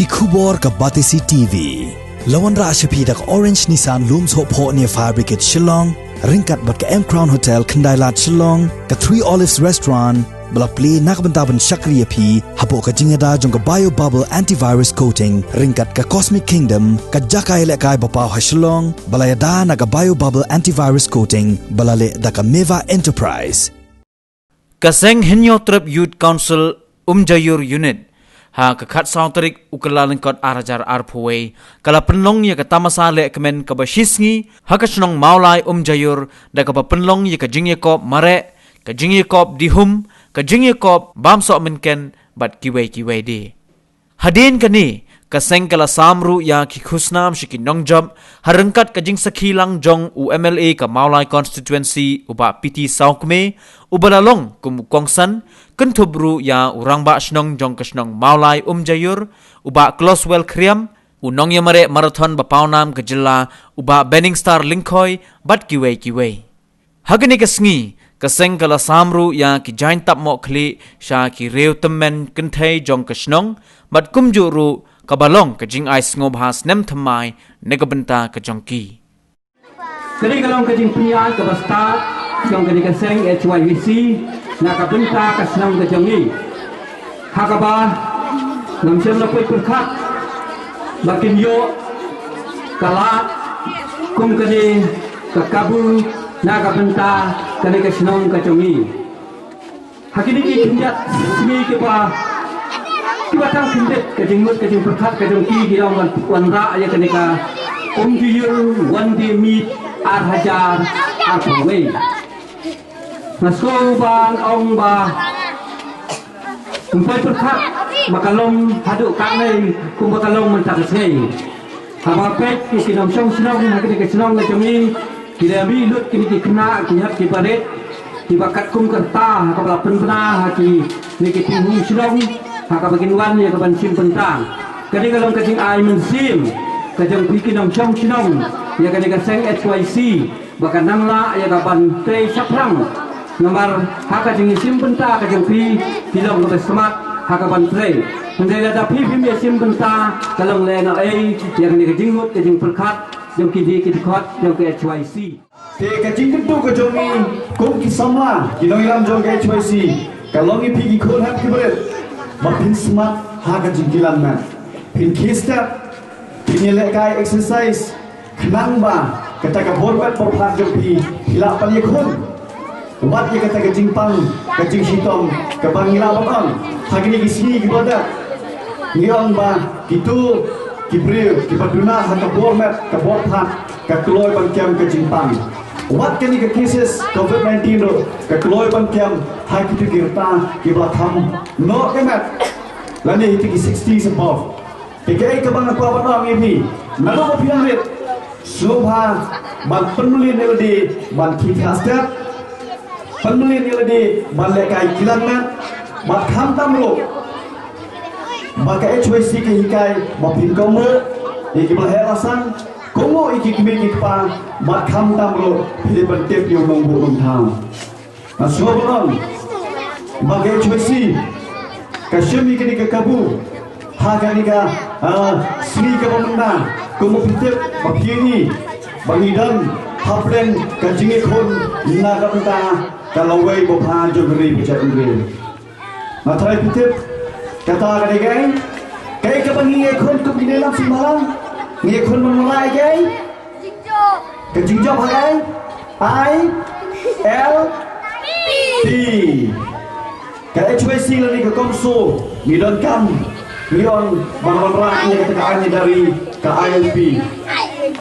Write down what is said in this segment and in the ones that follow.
ki khubor ka batisi TV lawan ra ashapi dak orange Nissan looms ho pho near fire brigade Shillong ringkat bat ka M Crown Hotel Kandailat Shillong ka 3 Olives restaurant bala play nakbentaban shakriya phi hapo ka jingada jong ka bio bubble antivirus coating ringkat ka Cosmic Kingdom ka jakai le kai bapau ha Shillong bala yada na ka bio bubble antivirus coating bala le da ka Meva Enterprise Kaseng Hinyo Trip Youth Council Umjaïur unit ha ka khat sautrik ukalalan kot arajar arphuwe kala penlong ya ka tamasa le kemen ka bashisngi ha ka snong Mawlai Umjaïur da ka penlong ya ka jingye kop mare ka jingye kop dihum ka jingye kop bamso menken bat kiwe de hadin kani kaseng kala samru ya ki khusnam shiki nongjob harengkat ka jing sakhilang jong UMLA ka Mawlai constituency uba PT Longkmie ubalalong kumukongsan kentubru ya urangba snong jong kasnong Mawlai Umjaïur uba Closewell Kriam unong ya mare marathon bapawnam ke jilla uba Benning Star Lingkhoi bat kiwe hagani kasngi kaseng kala samru ya ki jain Tapmoh Khlieh sha ki reu temmen kenthai jong kasnong bat kumjuru kabalong ka jing ais ngobhas nem thamai negabenta ka jongki kali kalong ka jing punya ka basta jong ka dikaseng HYVC na ka benta ka senang ka jongi hakaba nam sem na poi perkhat makin yo kala kum ka ni ka kabu na ka benta ka ni ka senang ka jongi hakini ki kinjat ni ke pa kibatang kindet ka jingmut ka jing perkhat ka jongki gilang wan ra ya ka ni ka Umjaïur wan di mit ar hajar ar phawe Nasko bang ong ba kumpai perkhat makalong haduk kanai kum makalong mentak sei haba pek ki kinam song snong hakini ke snong le jami kirami lut kini ki kena ki hak ki paret ki bakat kum kerta ka bala penpena haki ni ki tingu snong haka bakin wan ya ka ban sim pentang kadi kalong kajing ai mensim kajang bikin nong song snong ya kadi ka seng HYC bakan nangla ya ka ban tei saprang nomor haka jing sim benta ka jang pi tilong ka smart haka ban tei ndai da pi pi me sim benta kalong le na ai yang ni ka jing mut ka jing perkhat jang ki di ki khot jang ka HYC te ka jing tu ka jong ni kum ki samla ki noi lam jong ka HYC kalong ni pi ki khol hap ki bret ma pin smart haka jing kilan na pin ki step pin le kai exercise khnang ba kata ka bor bat por phat jong pi hila pan ye khun wat ye kata ka jingpang ka jing hitong ka bangila bakon hagini kisni ki boda ngiong ba kitu ki breu ki paduna ha ka bor mat ka bor phat ka kloi ban kem ka jingpang wat kani ka cases COVID-19 ro ka kloi ban kem ha kitu kirta ki ba tham no ka mat lani hiti ki 60s above ke ka bang ko ba no ngi na lo pyramid Subha ban penmelin LD ban kithastat penmelin LD ban lekai kilanmat ban kham tamlo maka HYC ke hikai ban pin komo iki ban herasan komo iki kimi kitpa ban kham tamlo pili ban tep yo mongbo thang asubon maka HYC kashmi kini ke kabu hagani ka sni ka bamna komo pitep bapieni bangidan haplen kajingi khon na ka benta kalawai bopha jogri bicara ngre matrai pitep kata gade gai kai ka bangi khon ko binelam simalang nge khon Mawlai gai jingjo bhagai I L P ka HYC lani ka komso nidon kam Leon bangun rakyat ketegaannya dari KILP.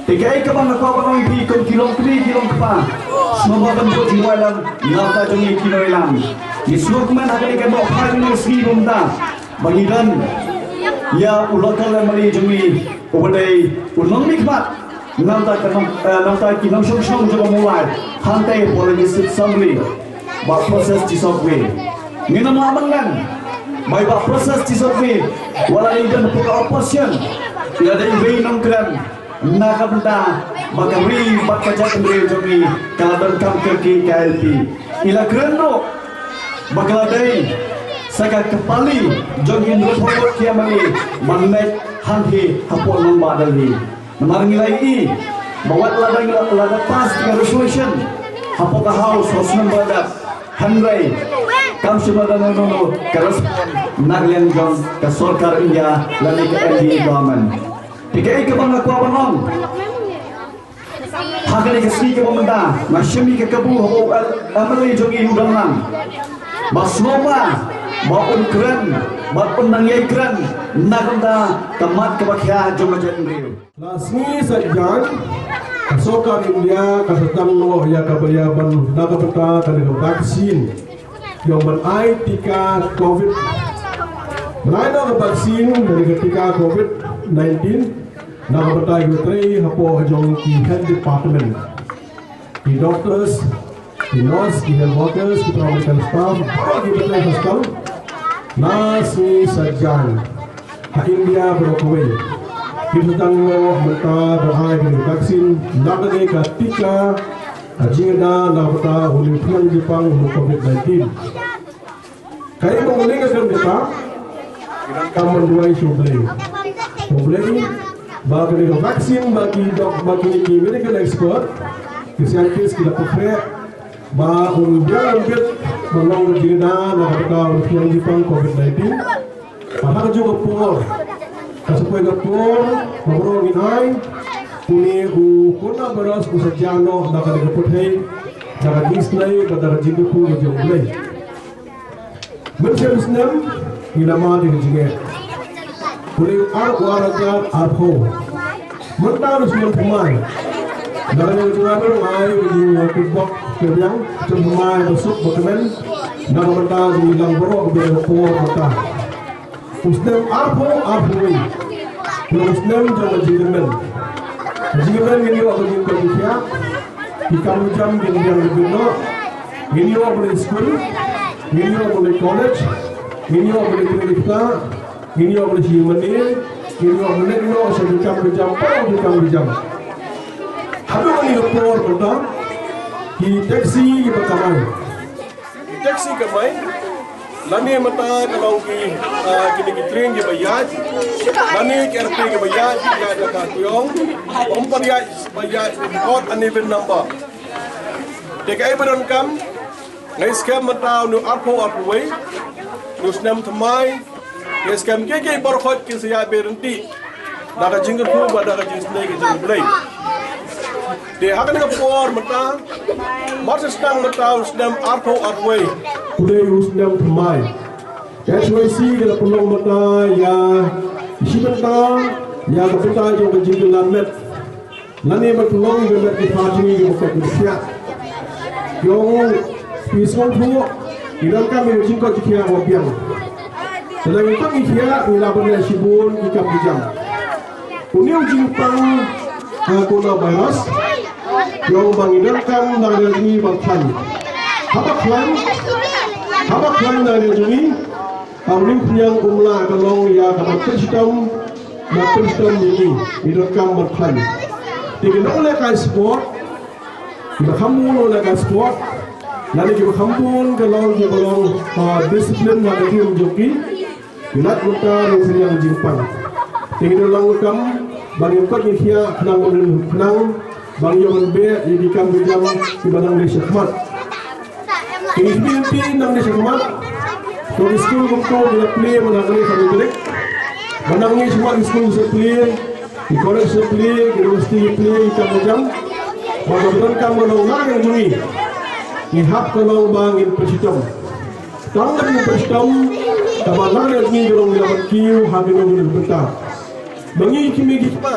Tiga ke bang aku abang ILP kon kilong 3 kilong kepa. Semua bentuk jiwa dalam nafta jongi kilo ilam. Di seluruh keman ada ikan bawa hai dengan segi bumta. Bagi dan ya ulokal yang meli jongi ubadai ulong nikmat. Nafta kinong syong juga mulai. Hantai policy assembly. Bak proses di software. Ngena mau abang kan? Mai ba proses di sofi wala ni dan puka opposition ila dai wei nong kran na ka benta magari bakka jatri jogi kala dan kam ke KLP ila kran no bakla dai Saka kepali jogin rupot kiamani manmek hanti hapon membadali. Menarangi lagi bawa lada pas dengan resolution hapokah house house membadak handrai kam subadan nono kerespon naglen jong ke Sarkar India lani ke NDA government. Tiga ke bangga ku abanong. Hakani ke sini ke pemerintah masyumi ke kebu hapok amali jogi udang nang. Basnoma maupun keren, maupun nangyay keren, nakanda kamat kebakya jomajan rio. Lasmi sajjan, Sarkar India Tapmoh ya kabayaban nakapata kanila vaksin yang berai tika COVID. Berai na vaksin dari ketika COVID-19 nakapata yutri hapo jong ki health department, di doctors, di nurse, di health workers, di medical staff, di betul hospital. Nasi sajjan ha India berokwe kita tanggo mata berai dengan vaksin nakane ketika jingda nakata Olimpian Jepang COVID-19 kaya menguling akan kita menduai sublei bagi vaksin bagi medical expert saintis kita pakai ba undian bit menang jingda nakata Olimpian Jepang COVID-19 pada juga por kasupay gapor mabrong inay kuni kuna beras usajano nakadagaputay nakadislay kadarajito po jomblay Menjemsnem inama dengan jinget kuni aragat arho mentarus mentumay dari jualan ay di wakibok kebyang tumay masuk bakamen nakamentah di ilang bro kebyang mata Usnem arhoi Usnem jangan jingemen gini waktu jingkau dia Ikam jam gini yang lebih no Gini waktu boleh school Gini waktu boleh college Gini waktu boleh klinika Gini waktu boleh siumanir Gini waktu boleh no Sejam jam Habis ini lepor betul Di taksi berkamai Taksi kamai Lani mata kalau kini train ke bayar, lani KRP ke bayar dekat Kuyong, bayar odd uneven number. Dekat ibaran kam, ngai scam mata nu arpo way, nu senam temai, ngai scam keke berkhot ke saya berhenti, dah jingkut pu, dah jingkut ke jingkut belai. Dia akan ngepor mata, masa sedang mata senam arpo way. Today usnam thamai HYC kala pulong mata ya isibenta ya kapita jo kajing lamet lani matulong gemet di fajini yo kokisia yo pisong thu ilang kami jingko tikia wabiang sedang itu ikhya ilaban sibun ikam bijam uniu jingpang coronavirus yo bangidangkan nagani bangkhan Habak klan dari juni, kami punya umla kalong ya kabar sistem ini direkam berklan. Tidak oleh kai sport, kita kampun oleh kai sport, nanti kita kampun kalong disiplin ada di joki, kita kita yang jingpang. Tidak langkam bagi kot ikhya kenang bagi yang be dikam bijam di badang desa khmat. Ini nang di sekolah, kalau school untuk dia play menangani sambil balik, menangi semua school play, di college play, di university play, ikan macam, bagaimana kamu menang yang juni, ni hak kalau bangin persistem, kalau bangin persistem, kabar yang juni dorong dapat kiu, habis dorong berbentar, bangi kimi kita,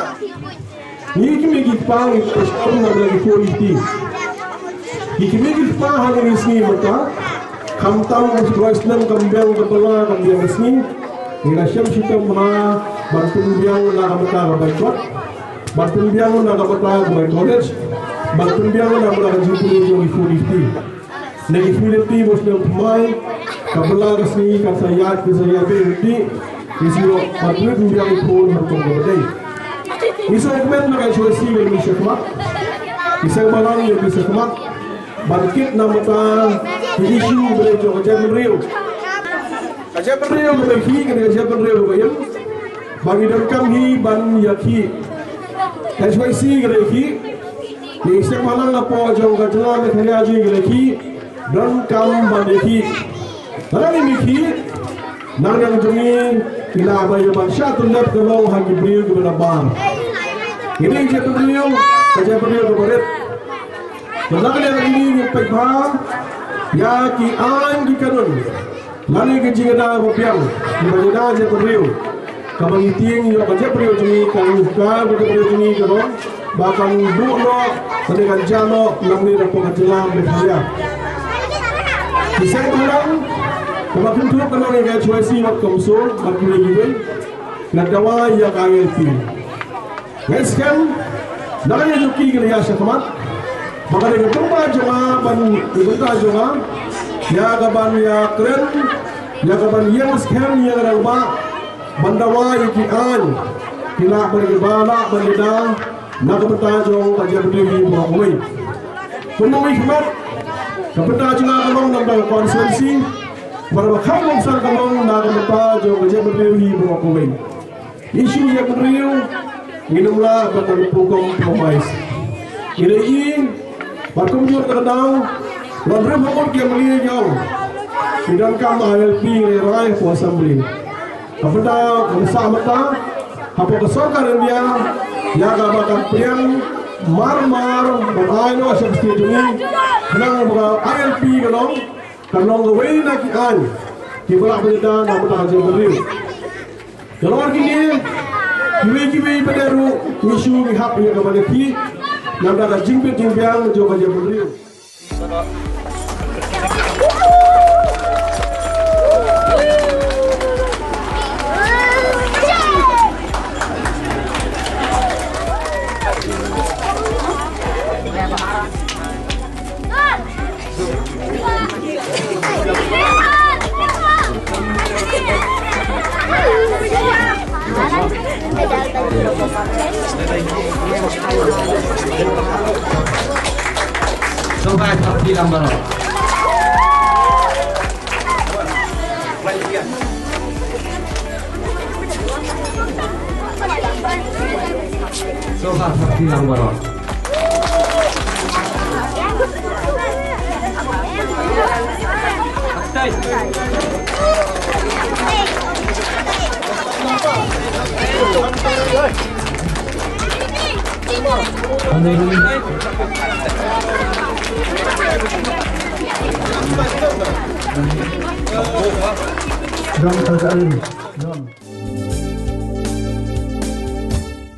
ni kimi kita, persistem nak lagi politik. Ikimigil pa hal resmi mata kamtam usroislam kambiang kepala kambiang resmi ilasyam sitam ha bantumbiang na kamata baikot bantumbiang na kamata baik college bantumbiang na kamata jipuli jo ifuriti negi ifuriti muslim pemai kabala resmi kasayat berhenti isiro bantumbiang ikut bertemu berdei iso ekmen na kaisuasi bermi syakmat isang balang yang bisa bangkit nama ta isu boleh jauh jauh meriu. Aja beriu berki kan aja beriu bayam. Bagi Longkmie ban yaki. HYC gereki. Di semalam lapo jauh kerja mereka aja gereki. Longkmie ban yaki. Lalu miki nang yang jumi kila bayam syatul lep kalau hagi beriu kepada bar. Ini aja beriu kepada Lalu ini nyampai bah, ya ki an ki karun, lalu ke jingada bopiang, di mana je beriu, kabang iting yo kerja beriu jumi kan ka beriu jumi karun, bahkan bulo, dengan jalo, lalu rapo kajelam berkaya. Di sana orang, kabang tutup kalau ni kaya cuci mak komsor, mak kuliah, nak dawa ya kaya pi. Meskan, nak ni juki kerja syafamat. Maka dengan berapa jemaah ban ibadah jemaah, ya kaban ya keren, ya kaban yang sekian yang ramah, bandawa ikian, kila beribadah beribadah, nak bertajung kajian berdiri berkumai. Kumai khidmat, kepada jemaah kalong nampak konsensi, berbakal mengsan kalong nak bertajung kajian berdiri berkumai. Isu yang berdiri, minumlah betul pukul promais. Ini Bakum jur terdau, lalu pokok yang melihat jauh. Sidang kam ALP rai puasa beli. Kepada besar mata, apa kesokan dia, jaga bakal piang, mar beraino seperti ini. Kenang bakal ALP kalong, kalong gawai nak an, kibulak berita nak bertahan beli. Kalau begini, kiwi pada isu hak yang kepada ki. Nampak ada jingpiang juga dia beriu. Coba seperti lambar. Coba seperti lambar. Drum